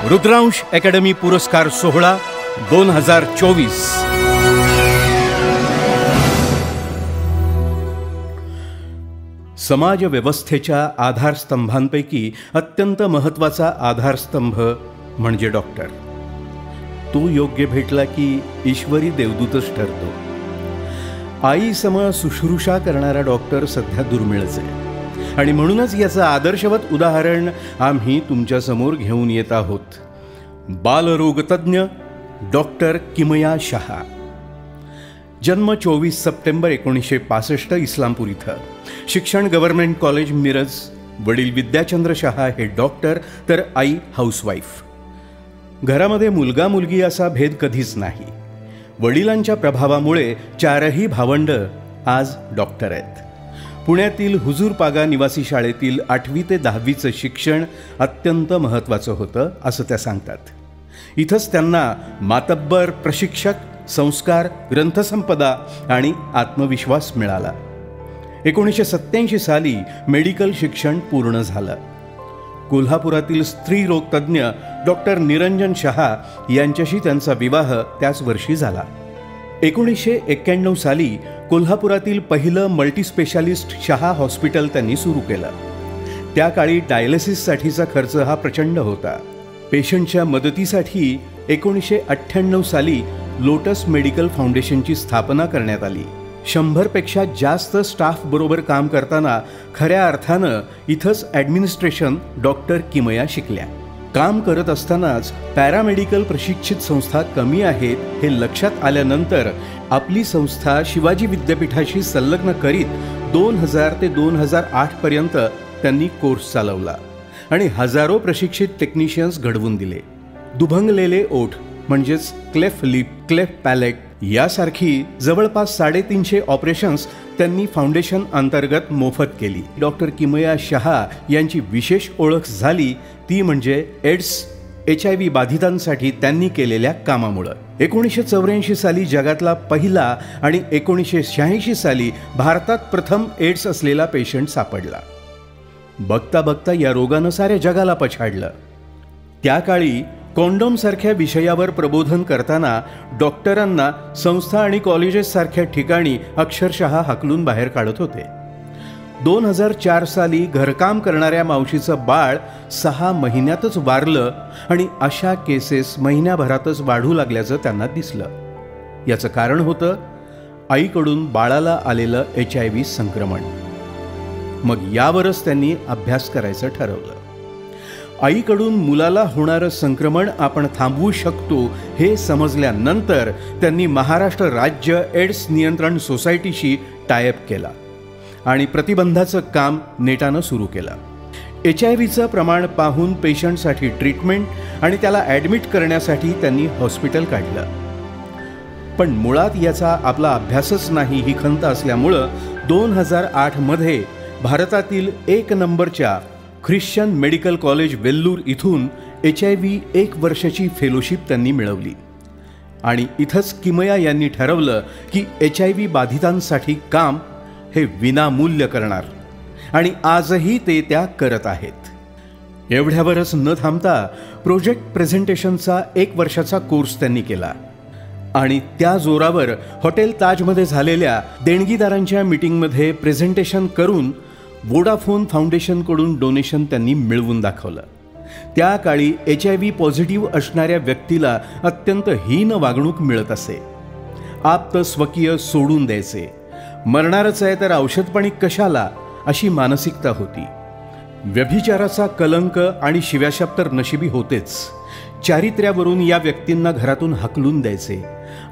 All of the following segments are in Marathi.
रुद्रांश अकॅडमी पुरस्कार सोहळा 2024। समाज व्यवस्थेच्या आधारस्तंभांपैकी अत्यंत महत्त्वाचा आधारस्तंभ म्हणजे डॉक्टर। तो योग्य भेटला की ईश्वरी देवदूतच ठरतो। आई सम शुश्रूषा करणारा डॉक्टर सध्या दुर्मिळच आहे आणि म्हणूनच याचं आदर्शवत उदाहरण आम्ही तुमच्या समोर घेऊन येत आहोत। बालरोगतज्ञ डॉक्टर किमया शहा। जन्म 24 सप्टेंबर 1965 इस्लामपूर इथं। शिक्षण गव्हर्नमेंट कॉलेज मिरज। वडील विद्याचंद्र शहा हे डॉक्टर तर आई हाऊसवाईफ। घरामध्ये मुलगा मुलगी असा भेद कधीच नाही। वडिलांच्या प्रभावामुळे चारही भावंड आज डॉक्टर आहेत। पुण्यातील हुजूर पागा निवासी शाळेतील 8वी ते 10वीचं शिक्षण अत्यंत महत्त्वाचं होतं असं त्या सांगतात। इथंच त्यांना मातब्बर, प्रशिक्षक, संस्कार, ग्रंथसंपदा आणि आत्मविश्वास मिळाला। 1987 साली मेडिकल शिक्षण पूर्ण झालं। कोल्हापुरातील स्त्रीरोग तज्ज्ञ डॉक्टर निरंजन शहा यांच्याशी त्यांचा विवाह त्याच वर्षी झाला। 1991 साली कोल्हापुरातील पहिलं मल्टीस्पेशालिस्ट शहा हॉस्पिटल त्यांनी सुरू केलं। त्या काळी डायलिसिससाठीचा खर्च हा प्रचंड होता। पेशंटच्या मदतीसाठी 1998 साली लोटस मेडिकल फाउंडेशनची स्थापना करण्यात आली। 100 पेक्षा जास्त स्टाफ बरोबर काम करताना खऱ्या अर्थानं इथंच ॲडमिनिस्ट्रेशन डॉक्टर किमया शिकल्या। काम करत असतानाच पॅरामेडिकल प्रशिक्षित संस्था कमी आहेत हे लक्षात आल्यानंतर आपली संस्था शिवाजी विद्यापीठाशी संलग्न करीत 2000 ते 2008 पर्यंत त्यांनी कोर्स चालवला आणि हजारो प्रशिक्षित टेक्निशियन्स घडवून दिले। दुभंगलेले ओठ म्हणजेच क्लेफ्ट लिप, क्लेफ्ट पॅलेट यासारखी जवळपास 350 ऑपरेशन्स त्यांनी फाउंडेशन अंतर्गत मोफत केली। डॉक्टर किमया शहा यांची विशेष ओळख झाली ती म्हणजे एड्स HIV बाधितांसाठी त्यांनी केलेल्या कामामुळे। 1984 साली जगातला पहिला आणि 1986 साली भारतात प्रथम एड्स असलेला पेशंट सापडला। बघता बघता या रोगानं साऱ्या जगाला पछाडलं। त्या काळी कॉन्डोम सारख्या विषयावर प्रबोधन करताना डॉक्टरांना संस्था आणि कॉलेजेस सारख्या ठिकाणी अक्षरशः हाकलून बाहेर काढत होते। 2004 साली घरकाम करणाऱ्या मावशीचं बाळ 6 महिन्यातच वारलं आणि अशा केसेस महिन्याभरातच वाढू लागल्याचं त्यांना दिसलं। याचं कारण होतं आईकडून बाळाला आलेलं HIV संक्रमण। मग यावरच त्यांनी अभ्यास करायचं ठरवलं। आईकडून मुलाला होणारं संक्रमण आपण थांबवू शकतो हे समजल्यानंतर त्यांनी महाराष्ट्र राज्य एड्स नियंत्रण सोसायटीशी टायअप केला आणि प्रतिबंधाचं काम नेटानं सुरू केलं। HIVचं प्रमाण पाहून पेशंटसाठी ट्रीटमेंट आणि त्याला ॲडमिट करण्यासाठी त्यांनी हॉस्पिटल काढलं। पण मुळात याचा आपला अभ्यासच नाही ही खंत असल्यामुळं 2008 मध्ये भारतातील 1 नंबरच्या ख्रिश्चन मेडिकल कॉलेज वेल्लूर इथून HIV 1 वर्षाची फेलोशिप त्यांनी मिळवली आणि इथंच किमया यांनी ठरवलं की HIV बाधितांसाठी काम हे विनामूल्य करणार आणि आजही ते त्या करत आहेत। एवढ्यावरच न थांबता प्रोजेक्ट प्रेझेंटेशनचा 1 वर्षाचा कोर्स त्यांनी केला आणि त्या जोरावर हॉटेल ताजमध्ये झालेल्या देणगीदारांच्या मीटिंगमध्ये प्रेझेंटेशन करून वोडाफोन फाउंडेशनकडून डोनेशन त्यांनी मिळवून दाखवलं। त्या काळी HIV पॉझिटिव्ह असणाऱ्या व्यक्तीला अत्यंत हीन वागणूक मिळत असे। आप्त स्वकीय सोडून द्यायचे, मरणारच आहे तर औषधपाणी कशाला अशी मानसिकता होती। व्यभिचाराचा कलंक आणि शिव्याशाप तर नशिबी होतेच। चारित्र्यावरून या व्यक्तींना घरातून हाकलून द्यायचे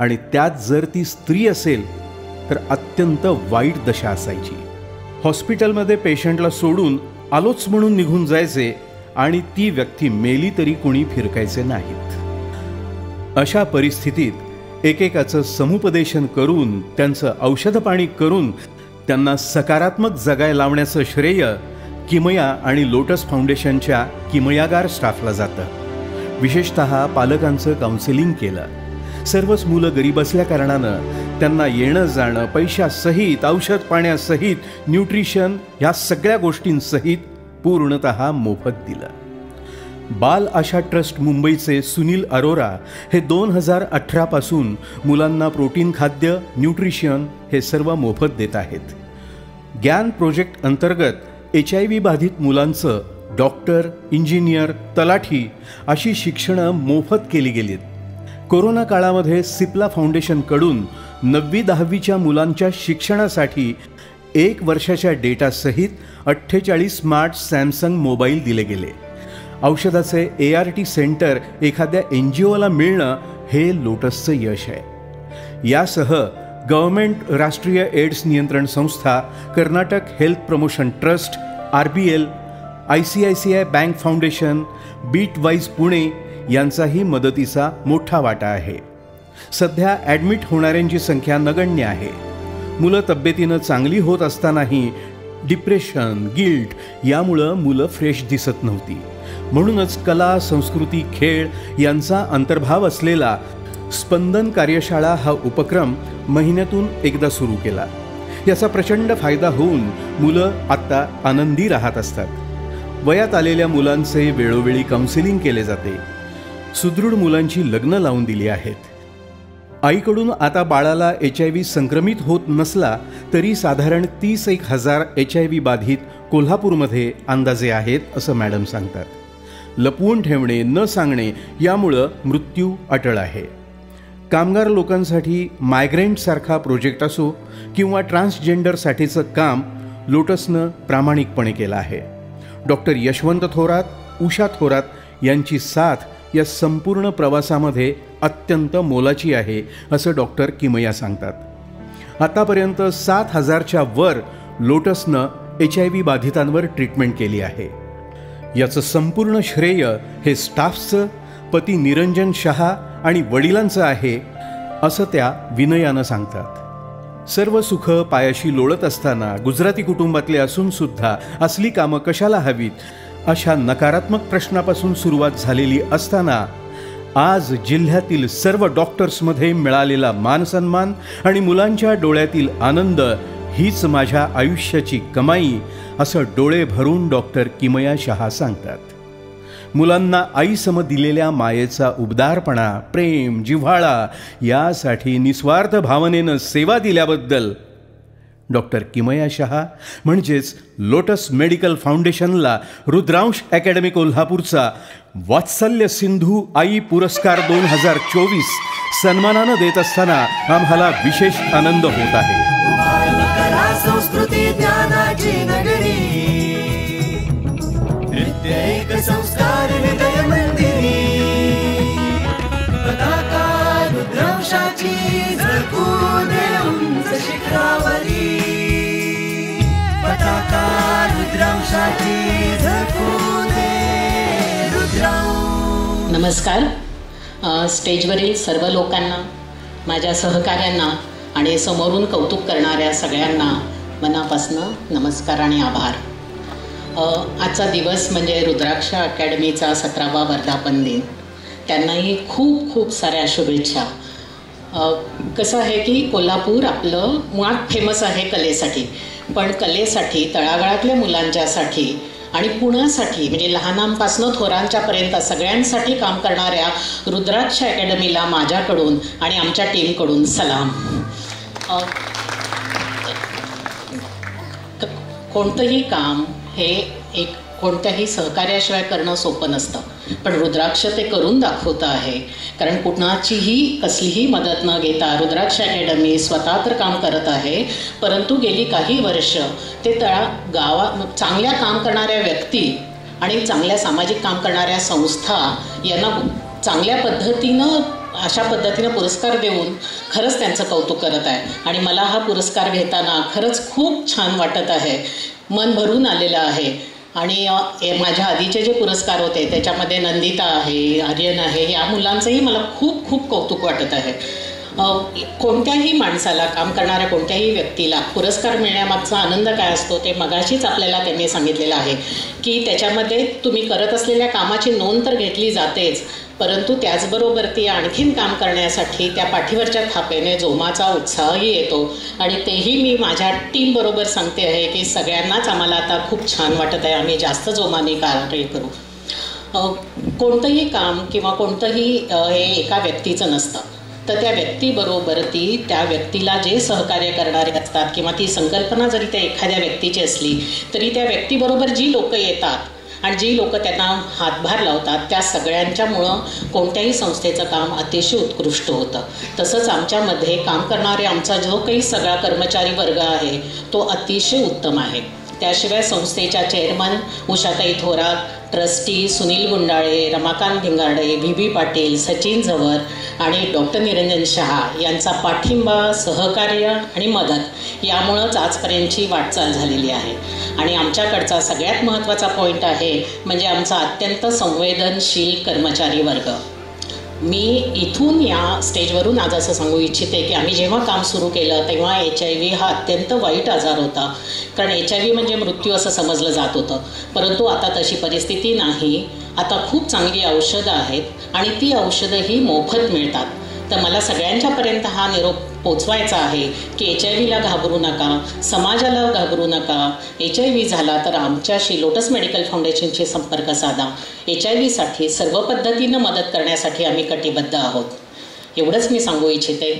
आणि त्यात जर ती स्त्री असेल तर अत्यंत वाईट दशा असायची। हॉस्पिटलमध्ये पेशंटला सोडून आलोच म्हणून निघून जायचे आणि ती व्यक्ती मेली तरी कोणी फिरकायचे नाहीत। अशा परिस्थितीत एकेकाचं समुपदेशन करून त्यांचं औषधपाणी करून त्यांना सकारात्मक जगाय लावण्याचं श्रेय किमया आणि लोटस फाउंडेशनच्या किमयागार स्टाफला जातं। विशेषतः पालकांचं काउन्सिलिंग केलं। सर्वच मुलं गरीब असल्या कारणानं त्यांना येणं जाणं पैशासहित, औषध पाण्यासहित, न्यूट्रिशन ह्या सगळ्या गोष्टींसहित पूर्णतः मोफत दिलं। बाल आशा ट्रस्ट मुंबईचे सुनील अरोरा हे 2018 पासून मुलांना प्रोटीन खाद्य, न्यूट्रिशन हे सर्व मोफत देत आहेत. ज्ञान प्रोजेक्ट अंतर्गत HIV बाधित मुलांचं डॉक्टर, इंजिनियर, तलाठी अशी शिक्षणं मोफत केली गेलीत. कोरोना काळामध्ये सिप्ला फाउंडेशनकडून 9वी-10वीच्या मुलांच्या शिक्षणासाठी 1 वर्षाच्या डेटासहित 48 स्मार्ट सॅमसंग मोबाईल दिले गेले. औषधाचे ART सेंटर एखाद्या NGOला मिळणं हे लोटसचं यश आहे. यासह गव्हर्नमेंट, राष्ट्रीय एड्स नियंत्रण संस्था, Karnataka health promotion trust, RBL, ICICI bank foundation, बीटवाईज पुणे यांचाही मदतीचा मोठा वाटा आहे. सध्या ॲडमिट होणाऱ्यांची संख्या नगण्य आहे. मुलं तब्येतीनं चांगली होत असतानाही डिप्रेशन, गिल्ट यामुळं मुलं फ्रेश दिसत नव्हती. म्हणूनच कला, संस्कृती, खेळ यांचा अंतर्भाव असलेला स्पंदन कार्यशाळा हा उपक्रम महिन्यातून एकदा सुरू केला. याचा प्रचंड फायदा होऊन मुलं आत्ता आनंदी राहत असतात. वयात आलेल्या मुलांचे वेळोवेळी काउन्सिलिंग केले जाते. सुदृढ मुलांची लग्न लावून दिली आहेत. आईकडून आता बाळाला HIV संक्रमित होत नसला तरी साधारण 30,000 HIV बाधित कोल्हापूरमध्ये अंदाजे आहेत असं मॅडम सांगतात. लपवून ठेवणे, न सांगणे यामुळं मृत्यू अटळ आहे. कामगार लोकांसाठी मायग्रेंटसारखा प्रोजेक्ट असो किंवा ट्रान्सजेंडरसाठीचं काम लोटसनं प्रामाणिकपणे केलं आहे. डॉक्टर यशवंत थोरात, उषा थोरात यांची साथ या संपूर्ण प्रवासामध्ये अत्यंत मोलाची आहे असं डॉक्टर किमया सांगतात. आतापर्यंत 7,000च्या वर लोटसनं HIV बाधितांवर ट्रीटमेंट केली आहे. याचं संपूर्ण श्रेय हे स्टाफचं, पती निरंजन शहा आणि वडिलांचं आहे असं त्या विनयानं सांगतात. सर्व सुख पायाशी लोळत असताना गुजराती कुटुंबातले असून सुद्धा असली कामं कशाला हवीत अशा नकारात्मक प्रश्नापासून सुरुवात झालेली असताना आज जिल्ह्यातील सर्व डॉक्टर्समध्ये मिळालेला मानसन्मान आणि मुलांच्या डोळ्यातील आनंद हीच माझ्या आयुष्याची कमाई असं डोळे भरून डॉक्टर किमया शहा सांगतात. मुलांना आईसम दिलेल्या मायेचा उबदारपणा, प्रेम, जिव्हाळा यासाठी निस्वार्थ भावनेनं सेवा दिल्याबद्दल डॉक्टर किमया शहा म्हणजेच लोटस मेडिकल फाउंडेशनला रुद्रांश अकॅडमी कोल्हापूरचा वात्सल्य सिंधू आई पुरस्कार 2024 सन्मानानं देत असताना आम्हाला विशेष आनंद होत आहे. संस्कृती ज्ञानाची नगरी, नृत्य एक संस्कार हृदय मंदिरी, पताका रुद्रांशाची झळकू दे उंच शिखरावरी, पताका रुद्रांशाची झळकू दे रुद्रांश. नमस्कार. स्टेजवरील सर्व लोकांना, माझ्या सहकाऱ्यांना आणि समोरून कौतुक करणाऱ्या सगळ्यांना मनापासून नमस्कार आणि आभार. आजचा दिवस म्हणजे रुद्राक्ष अकॅडमीचा 17वा वर्धापन दिन. त्यांनाही खूप खूप साऱ्या शुभेच्छा. कसं आहे की कोल्हापूर आपलं मुळात फेमस आहे कलेसाठी, पण कलेसाठी तळागाळातल्या मुलांच्यासाठी आणि पुण्यासाठी म्हणजे लहानांपासून थोरांच्यापर्यंत सगळ्यांसाठी काम करणाऱ्या रुद्राक्ष अकॅडमीला माझ्याकडून आणि आमच्या टीमकडून सलाम. कोणतंही काम हे एक कोणत्याही सहकार्याशिवाय करणं सोपं नसतं, पण रुद्राक्ष ते करून दाखवतं आहे. कारण कुणाचीही कसलीही मदत न घेता रुद्राक्ष अकॅडमी स्वतः तर काम करत आहे, परंतु गेली काही वर्ष ते चांगल्या काम करणाऱ्या व्यक्ती आणि चांगल्या सामाजिक काम करणाऱ्या संस्था यांना चांगल्या पद्धतीनं अशा पद्धतीनं पुरस्कार देऊन खरंच त्यांचं कौतुक करत आहे. आणि मला हा पुरस्कार घेताना खरंच खूप छान वाटत आहे, मन भरून आलेलं आहे. आणि माझ्या आधीचे जे पुरस्कार होते त्याच्यामध्ये नंदिता आहे, आर्यन आहे, या मुलांचंही मला खूप खूप कौतुक वाटत आहे. कोणत्याही माणसाला, काम करणाऱ्या कोणत्याही व्यक्तीला पुरस्कार मिळण्यामागचा आनंद काय असतो ते मगाशीच आपल्याला त्यांनी सांगितलेलं आहे की त्याच्यामध्ये तुम्ही करत असलेल्या कामाची नोंद तर घेतली जातेच, परंतु त्याचबरोबर ती आणखीन काम करण्यासाठी त्या पाठीवरच्या थापेने जोमाचा उत्साहही येतो. आणि तेही मी माझ्या टीमबरोबर सांगते आहे की सगळ्यांनाच आम्हाला आता खूप छान वाटत आहे, आम्ही जास्त जोमाने कार्य करू. कोणतंही काम किंवा कोणतंही हे एका व्यक्तीचं नसतं, तर त्या व्यक्तीबरोबर त्या व्यक्तीला जे सहकार्य करणारे असतात किंवा ती संकल्पना जरी त्या एखाद्या व्यक्तीची असली तरी त्या व्यक्तीबरोबर जी लोकं येतात आणि जी लोक त्यांना हातभार लावतात त्या सगळ्यांच्यामुळं कोणत्याही संस्थेचं काम अतिशय उत्कृष्ट होतं. तसंच आमच्यामध्ये काम करणारे आमचा जो काही सगळा कर्मचारी वर्ग आहे तो अतिशय उत्तम आहे. त्याशिवाय संस्थेच्या chairman Ushatai Thorat, trustee Sunil Gundale, Ramakant Bhingarde, VB Patil, Sachin झवर आणि डॉक्टर निरंजन शहा यांचा पाठिंबा, सहकार्य आणि मदत यामुळंच आजपर्यंतची वाटचाल झालेली आहे. आणि आमच्याकडचा सगळ्यात महत्त्वाचा पॉईंट आहे म्हणजे आमचा अत्यंत संवेदनशील कर्मचारी वर्ग. मी इथून या स्टेजवरून आज असं सांगू इच्छिते की आम्ही जेव्हा काम सुरू केलं तेव्हा HIV हा अत्यंत वाईट आजार होता. कारण HIV म्हणजे मृत्यू असं समजलं जात होतं, परंतु आता तशी परिस्थिती नाही. आता खूप चांगली औषधं आहेत आणि ती औषधंही मोफत मिळतात. तर मला सगळ्यांच्यापर्यंत हा निरोप पोचवायचा आहे की HIV घाबरू नका, समाजाला घाबरू नका. HIV झाला तर आमच्याशी लोटस मेडिकल फाउंडेशनशी संपर्क साधा. HIV सर्व पद्धतीनं मदत करण्यासाठी आम्ही कटिबद्ध आहोत. एवढंच मी सांगू इच्छिते.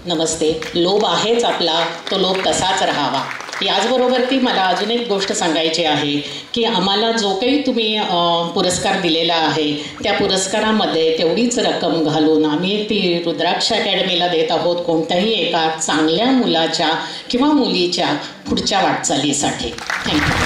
नमस्ते. लोभ आहेच आपला, तो लोभ तसाच राहावा. याचबरोबर ती मला अजून एक गोष्ट सांगायची आहे की आम्हाला जो काही तुम्ही पुरस्कार दिलेला आहे त्या पुरस्कारामध्ये तेवढीच रक्कम घालून आम्ही ती रुद्राक्ष अकॅडमीला देत आहोत कोणत्याही एका चांगल्या मुलाच्या किंवा मुलीच्या पुढच्या वाटचालीसाठी. थँक्यू.